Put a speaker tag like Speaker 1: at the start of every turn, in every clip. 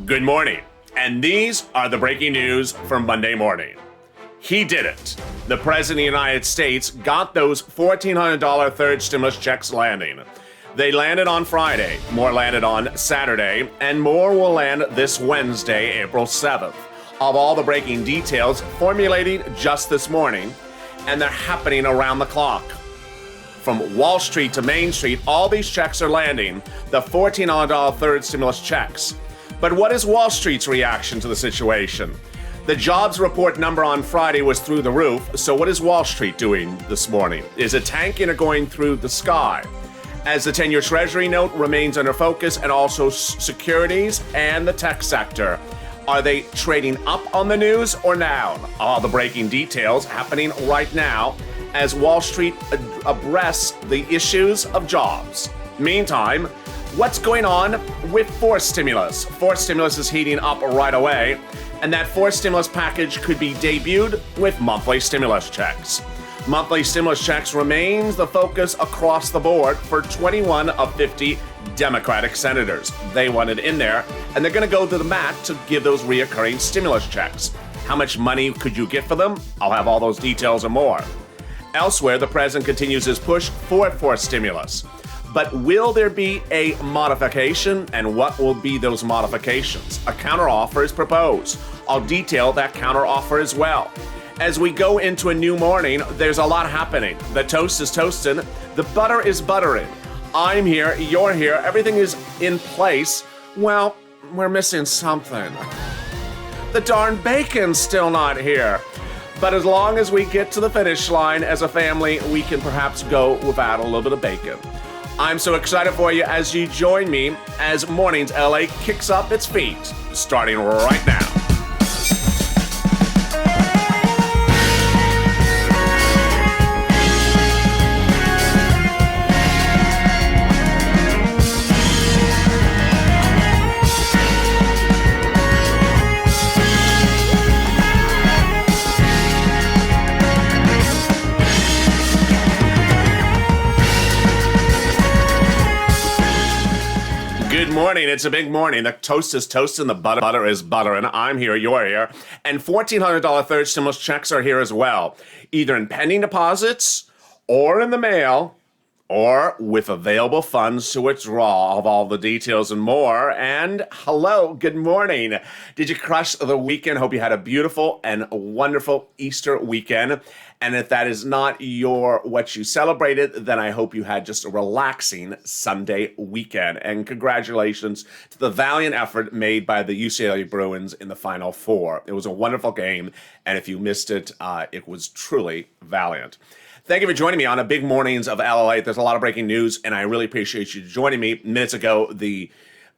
Speaker 1: Good morning, and these are the breaking news from Monday morning. He did it. The President of the United States got those $1,400 third stimulus checks landing. They landed on Friday, more landed on Saturday, and more will land this Wednesday, April 7th. Of all the breaking details formulated just this morning, and they're happening around the clock. From Wall Street to Main Street, all these checks are landing, the $1,400 third stimulus checks. But what is Wall Street's reaction to the situation? The jobs report number on Friday was through the roof, so what is Wall Street doing this morning? Is it tanking or going through the sky? As the 10-year Treasury note remains under focus, and also securities and the tech sector. Are they trading up on the news or down? All the breaking details happening right now as Wall Street abreasts the issues of jobs. Meantime, what's going on with forced stimulus? Forced stimulus is heating up right away, and that forced stimulus package could be debuted with monthly stimulus checks. Monthly stimulus checks remains the focus across the board for 21 of 50 Democratic senators. They want it in there, and they're going to go to the mat to give those reoccurring stimulus checks. How much money could you get for them? I'll have all those details and more. Elsewhere, the president continues his push for forced stimulus. But will there be a modification, and what will be those modifications? A counteroffer is proposed. I'll detail that counteroffer as well. As we go into a new morning, there's a lot happening. The toast is toasting, the butter is buttering. I'm here, you're here, everything is in place. Well, we're missing something. The darn bacon's still not here. But as long as we get to the finish line as a family, we can perhaps go without a little bit of bacon. I'm so excited for you as you join me as Mornings LA kicks up its feet, starting right now. Good morning. It's a big morning. The toast is toasting, the butter is buttering. I'm here, you're here. And $1,400 third stimulus checks are here as well, either in pending deposits or in the mail or with available funds to withdraw. Of all the details and more. And hello, good morning. Did you crush the weekend? Hope you had a beautiful and wonderful Easter weekend. And if that is not what you celebrated, then I hope you had just a relaxing Sunday weekend. And congratulations to the valiant effort made by the UCLA Bruins in the Final Four. It was a wonderful game, and if you missed it, it was truly valiant. Thank you for joining me on a big mornings of LALATE. There's a lot of breaking news, and I really appreciate you joining me. Minutes ago, the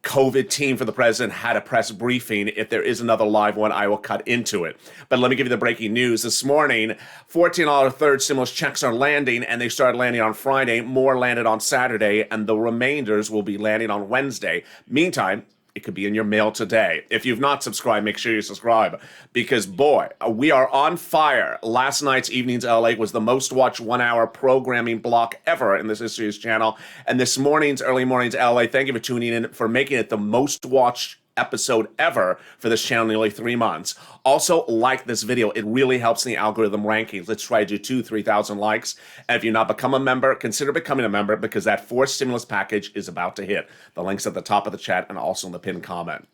Speaker 1: COVID team for the president had a press briefing. If there is another live one, I will cut into it. But let me give you the breaking news. This morning, $1,400 third stimulus checks are landing, and they started landing on Friday. More landed on Saturday, and the remainders will be landing on Wednesday. Meantime, it could be in your mail today. If you've not subscribed, make sure you subscribe, because boy, we are on fire. Last night's Evenings LA was the most watched 1 hour programming block ever in this history's channel. And this morning's Early Mornings LA, thank you for tuning in, for making it the most watched episode ever for this channel in nearly 3 months. Also, like this video. It really helps in the algorithm rankings. Let's try to do 3,000 likes. And if you're not become a member, consider becoming a member, because that forced stimulus package is about to hit. The link's at the top of the chat and also in the pinned comment.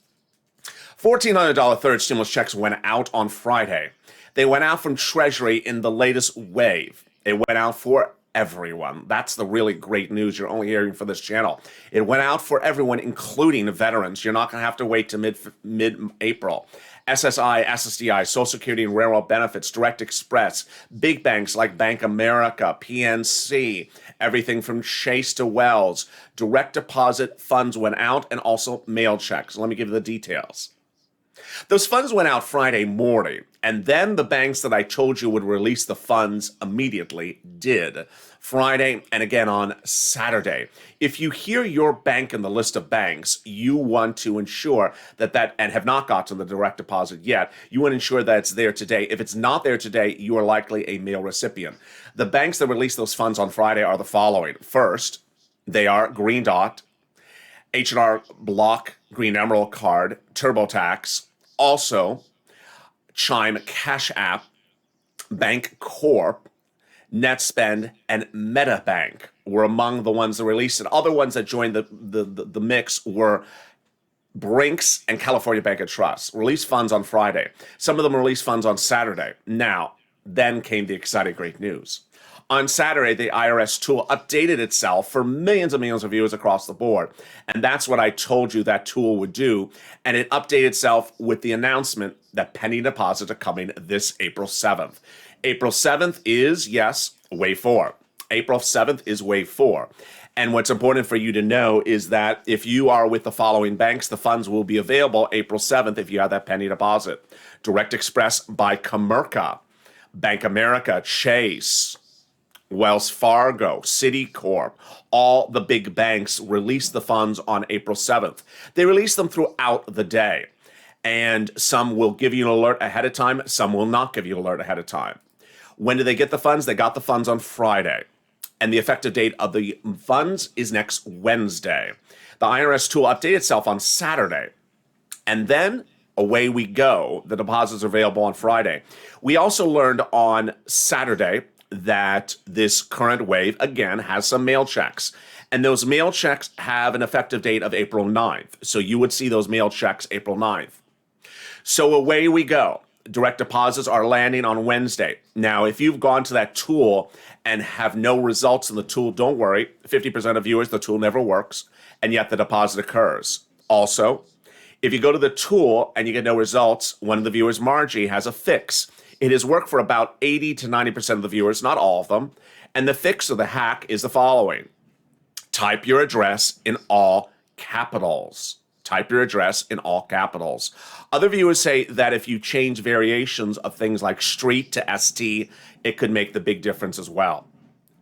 Speaker 1: $1,400 third stimulus checks went out on Friday. They went out from Treasury in the latest wave. It went out for everyone. That's the really great news you're only hearing for this channel. It went out for everyone, including veterans. You're not going to have to wait to mid-April. SSI, SSDI, Social Security and Railroad Benefits, Direct Express, big banks like Bank America, PNC, everything from Chase to Wells. Direct deposit funds went out, and also mail checks. Let me give you the details. Those funds went out Friday morning, and then the banks that I told you would release the funds immediately did. Friday and again on Saturday. If you hear your bank in the list of banks, you want to ensure that and have not got to the direct deposit yet, you want to ensure that it's there today. If it's not there today, you are likely a mail recipient. The banks that released those funds on Friday are the following. First, they are Green Dot, H&R Block Green Emerald Card, TurboTax, also Chime Cash App, Bank Corp, NetSpend, and MetaBank were among the ones that released it. Other ones that joined the mix were Brinks and California Bank and Trust. Released funds on Friday. Some of them released funds on Saturday. Now, then came the exciting great news. On Saturday, the IRS tool updated itself for millions and millions of viewers across the board. And that's what I told you that tool would do. And it updated itself with the announcement that pending deposits are coming this April 7th. April 7th is, yes, wave 4. April 7th is wave 4. And what's important for you to know is that if you are with the following banks, the funds will be available April 7th if you have that pending deposit. Direct Express by Comerica, Bank America, Chase, Wells Fargo, Citicorp, all the big banks release the funds on April 7th. They release them throughout the day. And some will give you an alert ahead of time. Some will not give you an alert ahead of time. When do they get the funds? They got the funds on Friday. And the effective date of the funds is next Wednesday. The IRS tool updated itself on Saturday. And then away we go. The deposits are available on Friday. We also learned on Saturday that this current wave, again, has some mail checks. And those mail checks have an effective date of April 9th. So you would see those mail checks April 9th. So away we go. Direct deposits are landing on Wednesday. Now, if you've gone to that tool and have no results in the tool, don't worry. 50% of viewers, the tool never works, and yet the deposit occurs. Also, if you go to the tool and you get no results, one of the viewers, Margie, has a fix. It has worked for about 80 to 90% of the viewers, not all of them. And the fix or the hack is the following. Type your address in all capitals. Type your address in all capitals. Other viewers say that if you change variations of things like street to ST, it could make the big difference as well.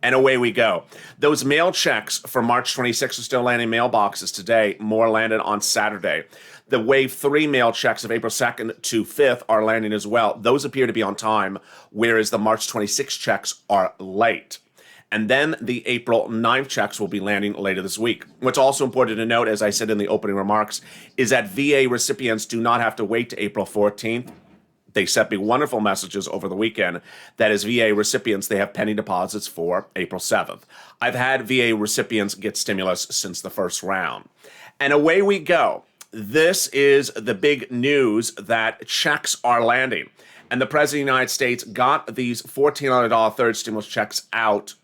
Speaker 1: And away we go. Those mail checks for March 26th are still landing mailboxes today. More landed on Saturday. The Wave 3 mail checks of April 2nd to 5th are landing as well. Those appear to be on time, whereas the March 26th checks are late. And then the April 9th checks will be landing later this week. What's also important to note, as I said in the opening remarks, is that VA recipients do not have to wait to April 14th. They sent me wonderful messages over the weekend that as VA recipients, they have pending deposits for April 7th. I've had VA recipients get stimulus since the first round. And away we go. This is the big news that checks are landing. And the President of the United States got these $1,400 third stimulus checks out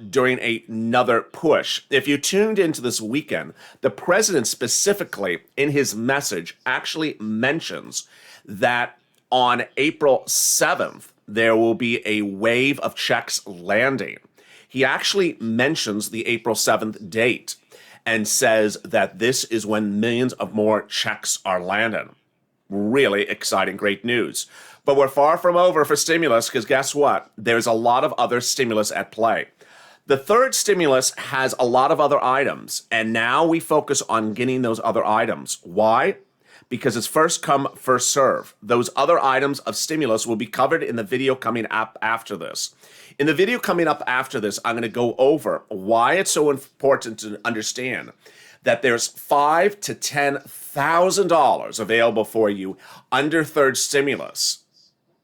Speaker 1: during another push. If you tuned into this weekend, the president specifically in his message actually mentions that on April 7th, there will be a wave of checks landing. He actually mentions the April 7th date and says that this is when millions of more checks are landing. Really exciting, great news. But we're far from over for stimulus because guess what? There's a lot of other stimulus at play. The third stimulus has a lot of other items, and now we focus on getting those other items. Why? Because it's first come, first serve. Those other items of stimulus will be covered in the video coming up after this. In the video coming up after this, I'm going to go over why it's so important to understand that there's $5,000 to $10,000 available for you under third stimulus.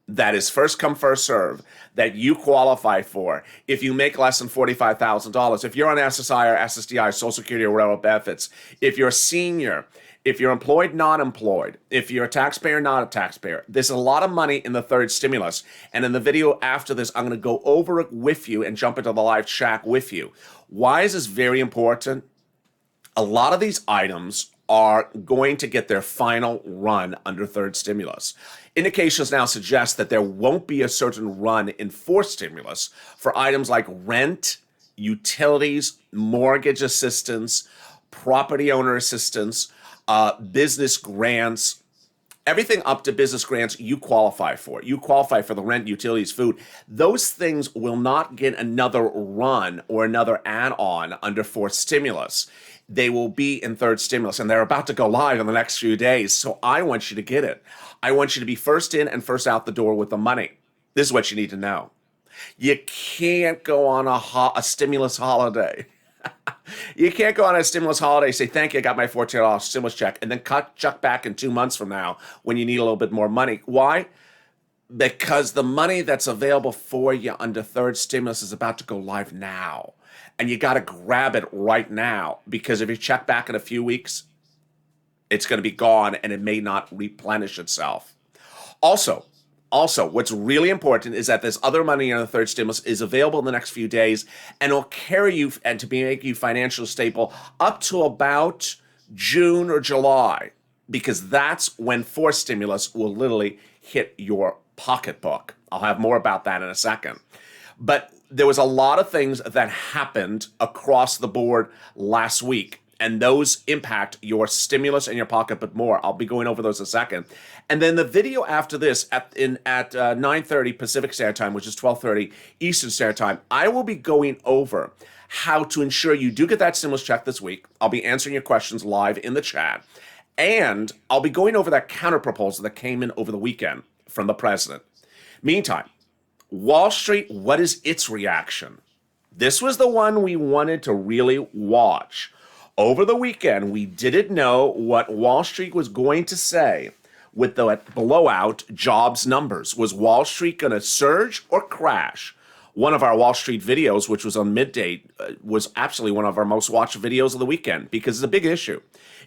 Speaker 1: That is first come, first serve, that you qualify for if you make less than $45,000. If you're on SSI or SSDI, Social Security or Railroad benefits, if you're a senior, if you're employed, not employed, if you're a taxpayer, not a taxpayer, there's a lot of money in the third stimulus. And in the video after this, I'm going to go over it with you and jump into the live chat with you. Why is this very important? A lot of these items are going to get their final run under third stimulus. Indications now suggest that there won't be a certain run in fourth stimulus for items like rent, utilities, mortgage assistance, property owner assistance, business grants, everything up to business grants you qualify for. You qualify for the rent, utilities, food. Those things will not get another run or another add-on under fourth stimulus. They will be in third stimulus, and they're about to go live in the next few days. So I want you to get it. I want you to be first in and first out the door with the money. This is what you need to know. You can't go on a stimulus holiday You can't go on a stimulus holiday, say, thank you, I got my $14 stimulus check, and then chuck back in 2 months from now when you need a little bit more money. Why? Because the money that's available for you under third stimulus is about to go live now. And you got to grab it right now, because if you check back in a few weeks, it's going to be gone and it may not replenish itself. Also, what's really important is that this other money in the third stimulus is available in the next few days, and it'll carry you and to make you financially stable up to about June or July, because that's when fourth stimulus will literally hit your pocketbook. I'll have more about that in a second. But there was a lot of things that happened across the board last week, and those impact your stimulus and your pocketbook more. I'll be going over those in a second. And then the video after this at 9:30 Pacific Standard Time, which is 12:30 Eastern Standard Time, I will be going over how to ensure you do get that stimulus check this week. I'll be answering your questions live in the chat. And I'll be going over that counterproposal that came in over the weekend from the president. Meantime, Wall Street, what is its reaction? This was the one we wanted to really watch. Over the weekend, we didn't know what Wall Street was going to say with the blowout jobs numbers. Was Wall Street going to surge or crash? One of our Wall Street videos, which was on midday, was absolutely one of our most watched videos of the weekend, because it's a big issue.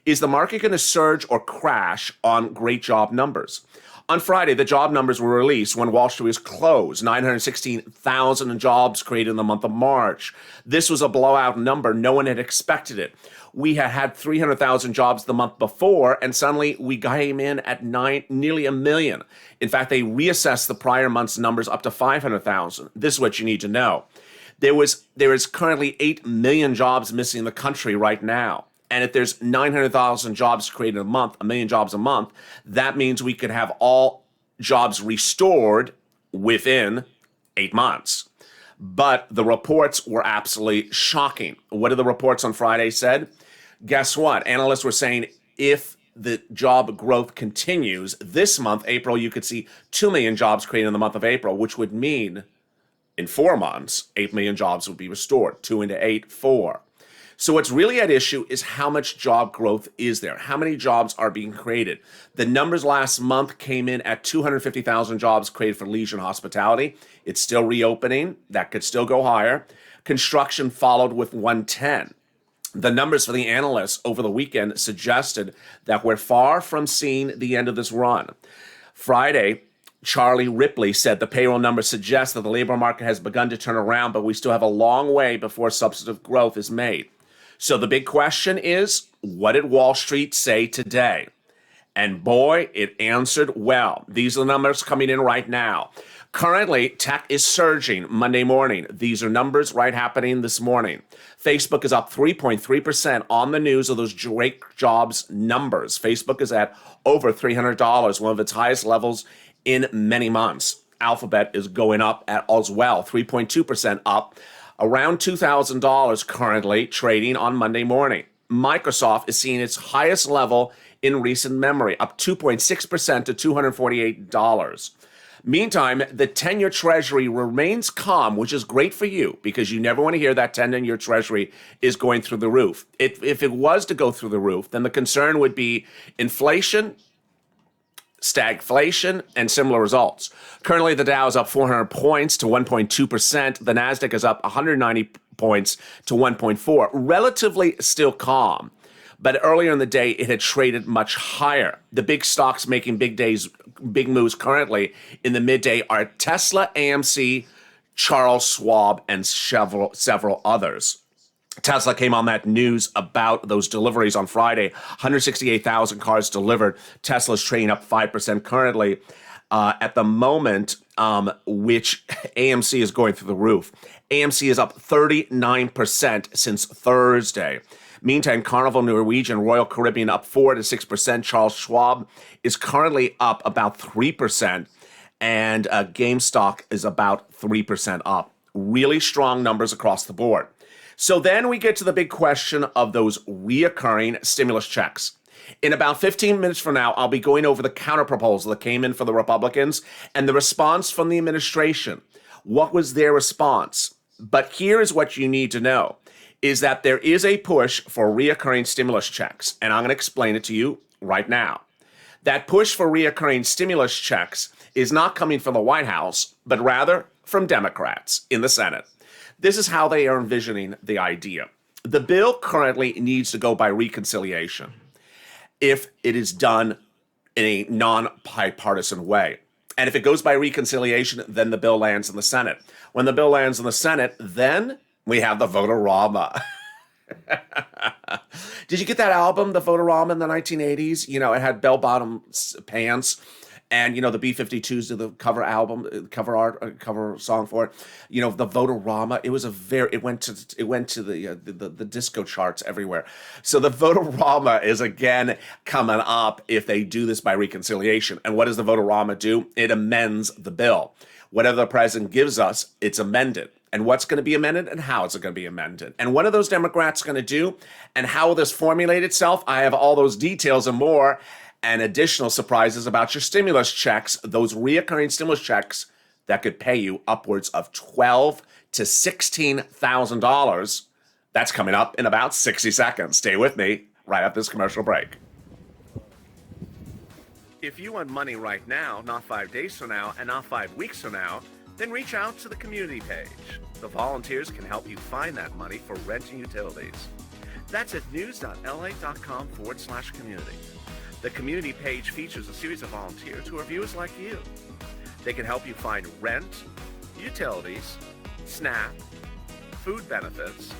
Speaker 1: Is the market going to surge or crash on great job numbers? On Friday, the job numbers were released when Wall Street was closed. 916,000 jobs created in the month of March. This was a blowout number. No one had expected it. We had 300,000 jobs the month before, and suddenly we came in at nearly a million. In fact, they reassessed the prior month's numbers up to 500,000. This is what you need to know. There is currently 8 million jobs missing in the country right now. And if there's 900,000 jobs created a month, a million jobs a month, that means we could have all jobs restored within 8 months. But the reports were absolutely shocking. What did the reports on Friday said? Guess what? Analysts were saying if the job growth continues this month, April, you could see 2 million jobs created in the month of April, which would mean in 4 months, 8 million jobs would be restored. 2 into 8, 4. So what's really at issue is how much job growth is there? How many jobs are being created? The numbers last month came in at 250,000 jobs created for leisure and hospitality. It's still reopening. That could still go higher. Construction followed with 110. The numbers for the analysts over the weekend suggested that we're far from seeing the end of this run. Friday, Charlie Ripley said the payroll numbers suggest that the labor market has begun to turn around, but we still have a long way before substantive growth is made. So the big question is, what did Wall Street say today? And boy, it answered well. These are the numbers coming in right now. Currently, tech is surging Monday morning. These are numbers right happening this morning. Facebook is up 3.3% on the news of those great jobs numbers. Facebook is at over $300, one of its highest levels in many months. Alphabet is going up as well, 3.2% up. Around $2,000 currently trading on Monday morning. Microsoft is seeing its highest level in recent memory, up 2.6% to $248. Meantime, the 10-year Treasury remains calm, which is great for you because you never want to hear that 10-year Treasury is going through the roof. If it was to go through the roof, then the concern would be inflation, stagflation, and similar results. Currently, the Dow is up 400 points to 1.2%. The Nasdaq is up 190 points to 1.4%. Relatively still calm. But earlier in the day, it had traded much higher. The big stocks making big moves currently in the midday are Tesla, AMC, Charles Schwab, and several others. Tesla came on that news about those deliveries on Friday. 168,000 cars delivered. Tesla's trading up 5% currently at the moment, which AMC is going through the roof. AMC is up 39% since Thursday. Meantime, Carnival, Norwegian, Royal Caribbean up 4 to 6%. Charles Schwab is currently up about 3%. And GameStop is about 3% up. Really strong numbers across the board. So then we get to the big question of those reoccurring stimulus checks. In about 15 minutes from now, I'll be going over the counterproposal that came in for the Republicans and the response from the administration. What was their response? But here is what you need to know, is that there is a push for reoccurring stimulus checks, and I'm going to explain it to you right now. That push for reoccurring stimulus checks is not coming from the White House, but rather from Democrats in the Senate. This is how they are envisioning the idea. The bill currently needs to go by reconciliation if it is done in a non-bipartisan way. And if it goes by reconciliation, then the bill lands in the Senate. When the bill lands in the Senate, then we have the Votorama. Did you get that album, the Votorama in the 1980s? You know, it had bell-bottom pants, and you know the B-52s did the cover album, cover song for it. You know, the Votorama. It was it went to the disco charts everywhere. So the Votorama is again coming up if they do this by reconciliation. And what does the Votorama do? It amends the bill. Whatever the president gives us, it's amended. And what's going to be amended and how is it going to be amended? And what are those Democrats going to do? And how will this formulate itself? I have all those details and more and additional surprises about your stimulus checks, those reoccurring stimulus checks that could pay you upwards of $12,000 to $16,000. That's coming up in about 60 seconds. Stay with me right after this commercial break. If you want money right now, not 5 days from now, and not 5 weeks from now, then reach out to the community page. The volunteers can help you find that money for rent and utilities. That's at news.lalate.com/community. The community page features a series of volunteers who are viewers like you. They can help you find rent, utilities, SNAP, food benefits,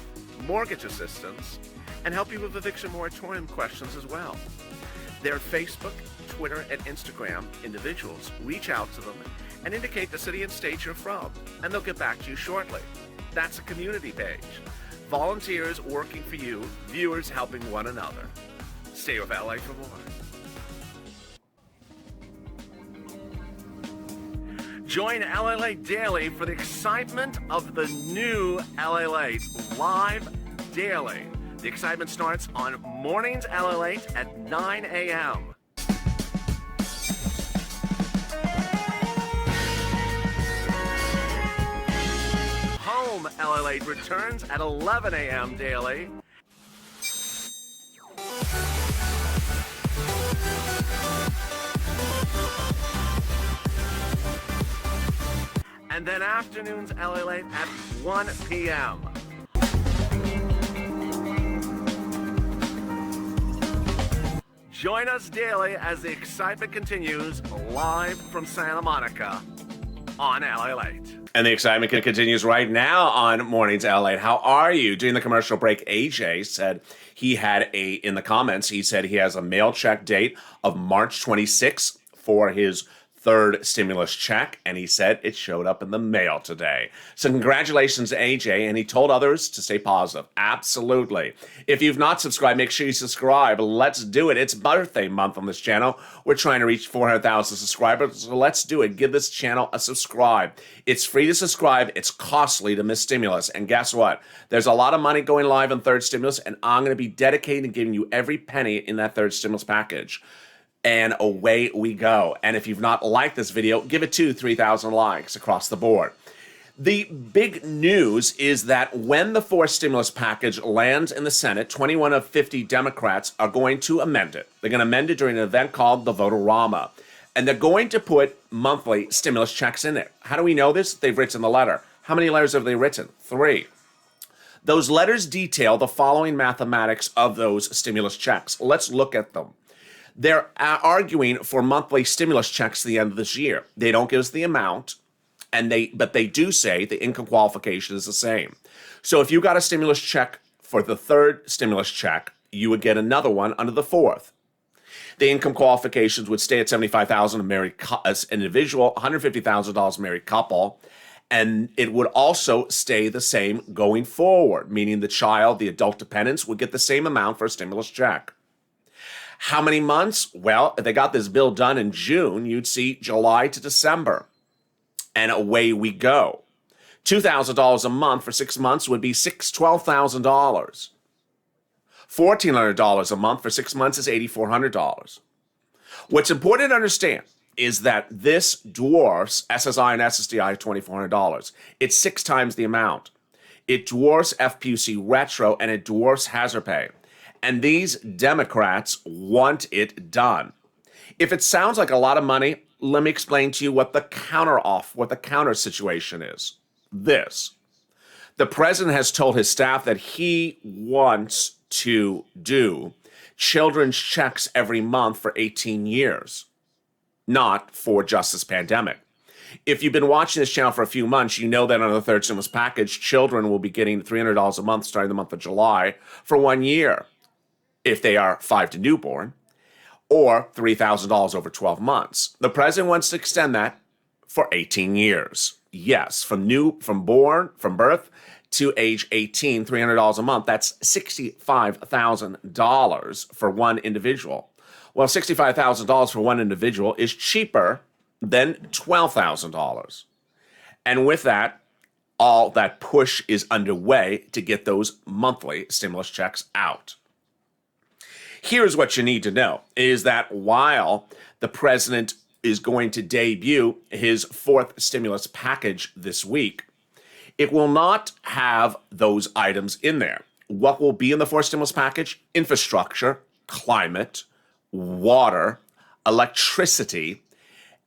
Speaker 1: mortgage assistance, and help you with eviction moratorium questions as well. Their Facebook, Twitter, and Instagram individuals reach out to them and indicate the city and state you're from, and they'll get back to you shortly. That's a community page. Volunteers working for you, viewers helping one another. Stay with LA for more. Join LALATE Daily for the excitement of the new LALATE live daily. The excitement starts on Mornings LALATE at 9 a.m. Home LALATE returns at 11 a.m. daily. And then afternoons LALATE at 1 p.m. Join us daily as the excitement continues live from Santa Monica on LALATE. And the excitement continues right now on Mornings LALATE. How are you? During the commercial break, AJ said he had in the comments, he said he has a mail check date of March 26th for his third stimulus check, and he said it showed up in the mail today. So congratulations to AJ, and he told others to stay positive. Absolutely. If you've not subscribed, make sure you subscribe. Let's do it. It's birthday month on this channel. We're trying to reach 400,000 subscribers, so let's do it. Give this channel a subscribe. It's free to subscribe. It's costly to miss stimulus. And guess what? There's a lot of money going live on third stimulus, and I'm going to be dedicated to giving you every penny in that third stimulus package. And away we go. And if you've not liked this video, give it 3,000 likes across the board. The big news is that when the fourth stimulus package lands in the Senate, 21 of 50 Democrats are going to amend it. They're going to amend it during an event called the Votorama. And they're going to put monthly stimulus checks in it. How do we know this? They've written the letter. How many letters have they written? 3. Those letters detail the following mathematics of those stimulus checks. Let's look at them. They're arguing for monthly stimulus checks at the end of this year. They don't give us the amount, but they do say the income qualification is the same. So if you got a stimulus check for the third stimulus check, you would get another one under the fourth. The income qualifications would stay at $75,000 a married individual, $150,000 married couple, and it would also stay the same going forward, meaning the child, the adult dependents, would get the same amount for a stimulus check. How many months? Well, if they got this bill done in June, you'd see July to December. And away we go. $2,000 a month for 6 months would be $12,000. $1,400 a month for 6 months is $8,400. What's important to understand is that this dwarfs SSI and SSDI of $2,400. It's 6 times the amount. It dwarfs FPUC retro and it dwarfs hazard pay. And these Democrats want it done. If it sounds like a lot of money, let me explain to you what the counter situation is. This. The president has told his staff that he wants to do children's checks every month for 18 years, not for just this pandemic. If you've been watching this channel for a few months, you know that under the third stimulus package, children will be getting $300 a month starting the month of July for 1 year if they are 5 to newborn, or $3,000 over 12 months. The president wants to extend that for 18 years. Yes, from birth to age 18, $300 a month. That's $65,000 for one individual. Well, $65,000 for one individual is cheaper than $12,000. And with that, all that push is underway to get those monthly stimulus checks out. Here's what you need to know is that while the president is going to debut his fourth stimulus package this week, it will not have those items in there. What will be in the fourth stimulus package? Infrastructure, climate, water, electricity,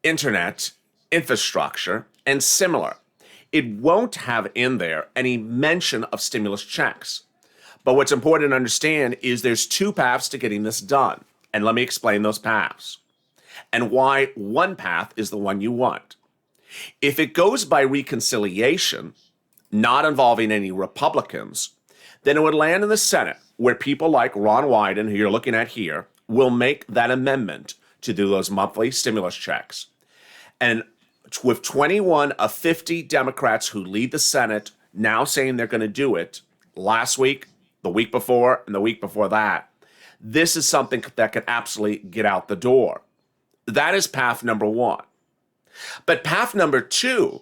Speaker 1: internet, infrastructure, and similar. It won't have in there any mention of stimulus checks. But what's important to understand is there's two paths to getting this done. And let me explain those paths and why one path is the one you want. If it goes by reconciliation, not involving any Republicans, then it would land in the Senate where people like Ron Wyden, who you're looking at here, will make that amendment to do those monthly stimulus checks. And with 21 of 50 Democrats who lead the Senate now saying they're going to do it, last week, the week before, and the week before that, this is something that could absolutely get out the door. That is path number one. But path number two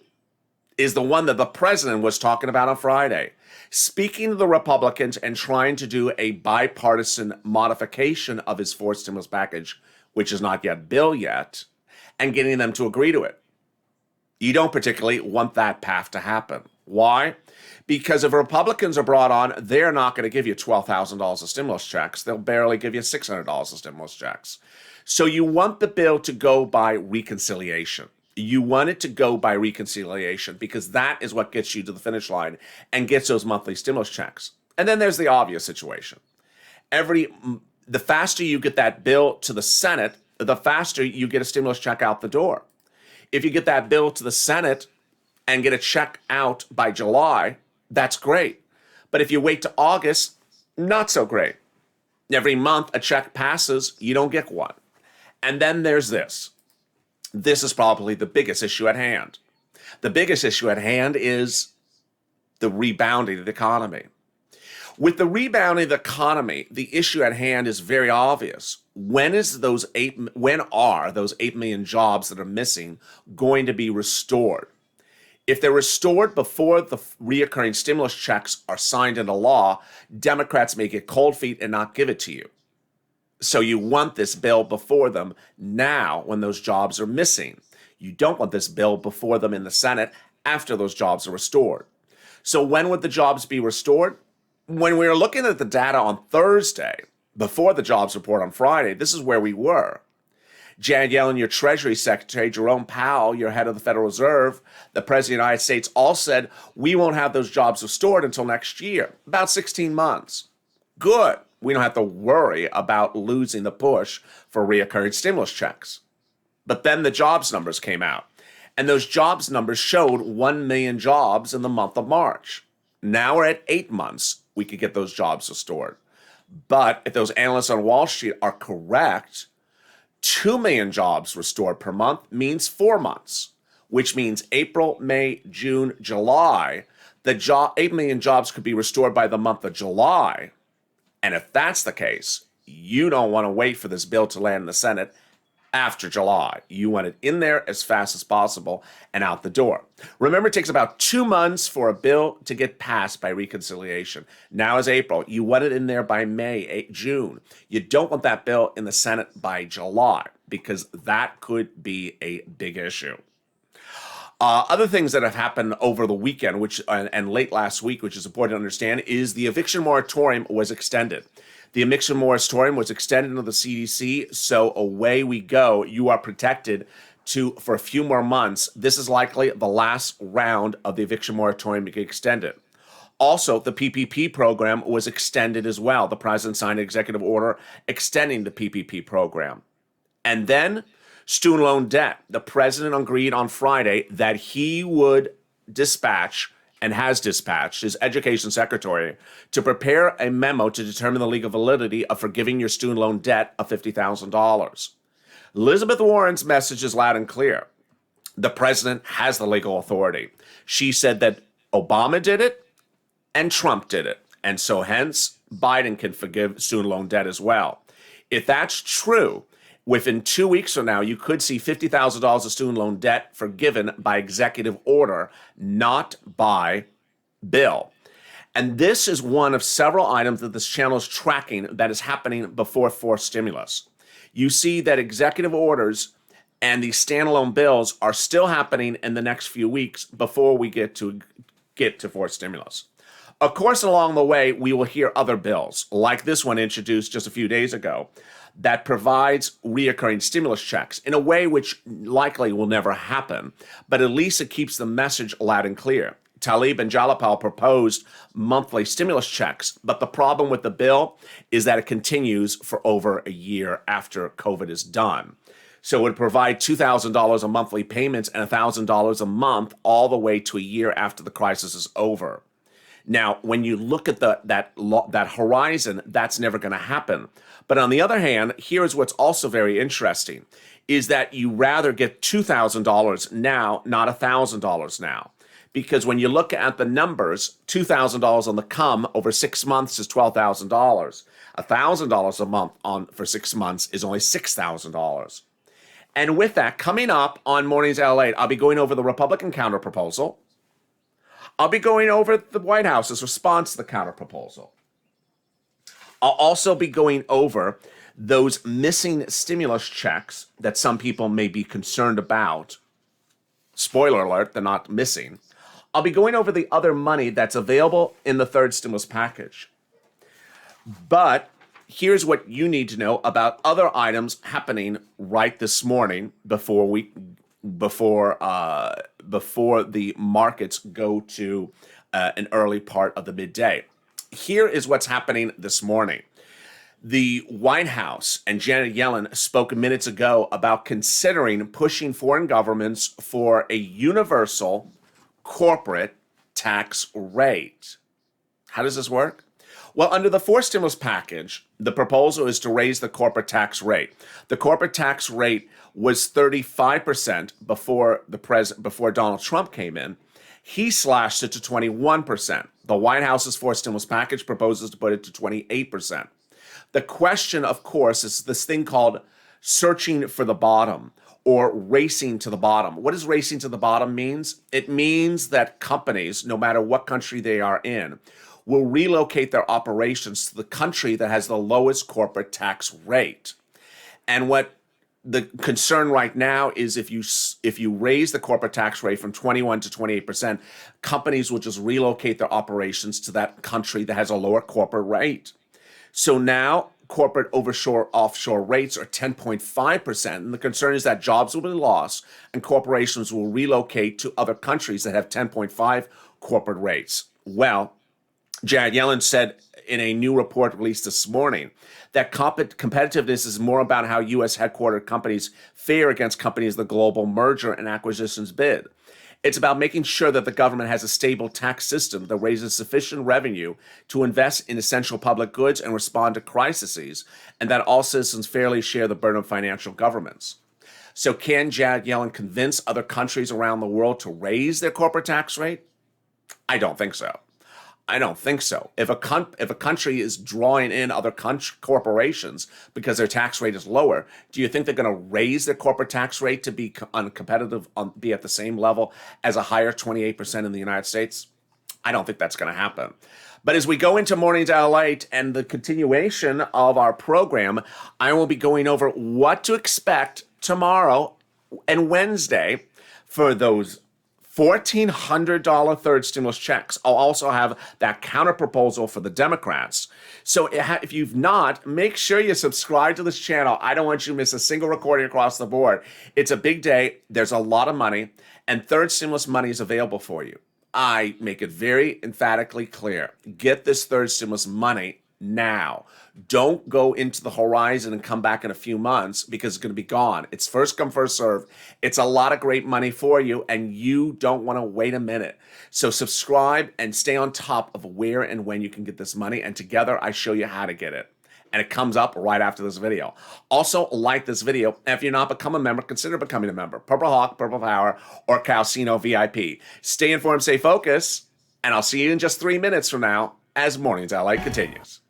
Speaker 1: is the one that the president was talking about on Friday, speaking to the Republicans and trying to do a bipartisan modification of his fourth stimulus package, which is not yet bill yet, and getting them to agree to it. You don't particularly want that path to happen. Why? Because if Republicans are brought on, they're not going to give you $12,000 of stimulus checks. They'll barely give you $600 of stimulus checks. So you want the bill to go by reconciliation. You want it to go by reconciliation because that is what gets you to the finish line and gets those monthly stimulus checks. And then there's the obvious situation. The faster you get that bill to the Senate, the faster you get a stimulus check out the door. If you get that bill to the Senate and get a check out by July, that's great. But if you wait to August, not so great. Every month a check passes, you don't get one. And then there's this. This is probably the biggest issue at hand. The biggest issue at hand is the rebounding of the economy. With the rebounding of the economy, the issue at hand is very obvious. When are those 8 million jobs that are missing going to be restored? If they're restored before the reoccurring stimulus checks are signed into law, Democrats may get cold feet and not give it to you. So you want this bill before them now when those jobs are missing. You don't want this bill before them in the Senate after those jobs are restored. So when would the jobs be restored? When we were looking at the data on Thursday, before the jobs report on Friday, this is where we were. Janet Yellen, your Treasury Secretary, Jerome Powell, your head of the Federal Reserve, the President of the United States, all said we won't have those jobs restored until next year, about 16 months. Good. We don't have to worry about losing the push for reoccurring stimulus checks. But then the jobs numbers came out, and those jobs numbers showed 1 million jobs in the month of March. Now we're at 8 months, we could get those jobs restored. But if those analysts on Wall Street are correct, 2 million jobs restored per month means 4 months, which means April, May, June, July. 8 million jobs could be restored by the month of July. And if that's the case, you don't want to wait for this bill to land in the Senate after July. You want it in there as fast as possible and out the door. Remember, it takes about 2 months for a bill to get passed by reconciliation. Now is April. You want it in there by May, June. You don't want that bill in the Senate by July because that could be a big issue. Other things that have happened over the weekend, which and late last week, which is important to understand, is the eviction moratorium was extended. The eviction moratorium was extended into the CDC, so away we go. You are protected for a few more months. This is likely the last round of the eviction moratorium to get extended. Also, the PPP program was extended as well. The president signed an executive order extending the PPP program. And then student loan debt. The president agreed on Friday that he would dispatch and has dispatched his education secretary to prepare a memo to determine the legal validity of forgiving your student loan debt of $50,000. Elizabeth Warren's message is loud and clear. The president has the legal authority. She said that Obama did it and Trump did it. And so hence, Biden can forgive student loan debt as well. If that's true, within 2 weeks from now, you could see $50,000 of student loan debt forgiven by executive order, not by bill. And this is one of several items that this channel is tracking that is happening before forced stimulus. You see that executive orders and these standalone bills are still happening in the next few weeks before we get to forced stimulus. Of course, along the way, we will hear other bills, like this one introduced just a few days ago, that provides reoccurring stimulus checks in a way which likely will never happen, but at least it keeps the message loud and clear. Tlaib and Jalapal proposed monthly stimulus checks, but the problem with the bill is that it continues for over a year after COVID is done. So it would provide $2,000 a monthly payments and $1,000 a month all the way to a year after the crisis is over. Now, when you look at that horizon, that's never going to happen. But on the other hand, here's what's also very interesting, is that you rather get $2,000 now, not $1,000 now. Because when you look at the numbers, $2,000 on the come over 6 months is $12,000. $1,000 a month for 6 months is only $6,000. And with that, coming up on Mornings LALATE, I'll be going over the Republican counterproposal. I'll be going over the White House's response to the counterproposal. I'll also be going over those missing stimulus checks that some people may be concerned about. Spoiler alert, they're not missing. I'll be going over the other money that's available in the third stimulus package. But here's what you need to know about other items happening right this morning before the markets go to an early part of the midday. Here is what's happening this morning. The White House and Janet Yellen spoke minutes ago about considering pushing foreign governments for a universal corporate tax rate. How does this work? Well, under the fourth stimulus package, the proposal is to raise the corporate tax rate. The corporate tax rate was 35% before Donald Trump came in. He slashed it to 21%. The White House's fourth stimulus package proposes to put it to 28%. The question, of course, is this thing called searching for the bottom or racing to the bottom. What does racing to the bottom means? It means that companies, no matter what country they are in, will relocate their operations to the country that has the lowest corporate tax rate. And what the concern right now is if you raise the corporate tax rate from 21 to 28%, companies will just relocate their operations to that country that has a lower corporate rate. So now corporate offshore rates are 10.5%, and the concern is that jobs will be lost and corporations will relocate to other countries that have 10.5 corporate rates. Well, Janet Yellen said in a new report released this morning that competitiveness is more about how U.S. headquartered companies fare against companies in the global merger and acquisitions bid. It's about making sure that the government has a stable tax system that raises sufficient revenue to invest in essential public goods and respond to crises, and that all citizens fairly share the burden of financial governments. So can Janet Yellen convince other countries around the world to raise their corporate tax rate? I don't think so. I don't think so. If a country is drawing in other corporations because their tax rate is lower, do you think they're going to raise their corporate tax rate to be competitive, be at the same level as a higher 28% in the United States? I don't think that's going to happen. But as we go into Mornings LALATE and the continuation of our program, I will be going over what to expect tomorrow and Wednesday for those $1,400 third stimulus checks. I'll also have that counter proposal for the Democrats. So if you've not, make sure you subscribe to this channel. I don't want you to miss a single recording across the board. It's a big day. There's a lot of money, and third stimulus money is available for you. I make it very emphatically clear. Get this third stimulus money now. Don't go into the horizon and come back in a few months because it's going to be gone. It's first come, first serve. It's a lot of great money for you, and you don't want to wait a minute. So subscribe and stay on top of where and when you can get this money, and together I show you how to get it. And it comes up right after this video. Also, like this video. And if you're not become a member, consider becoming a member. Purple Hawk, Purple Power, or Calcino VIP. Stay informed, stay focused, and I'll see you in just 3 minutes from now as Mornings LA continues.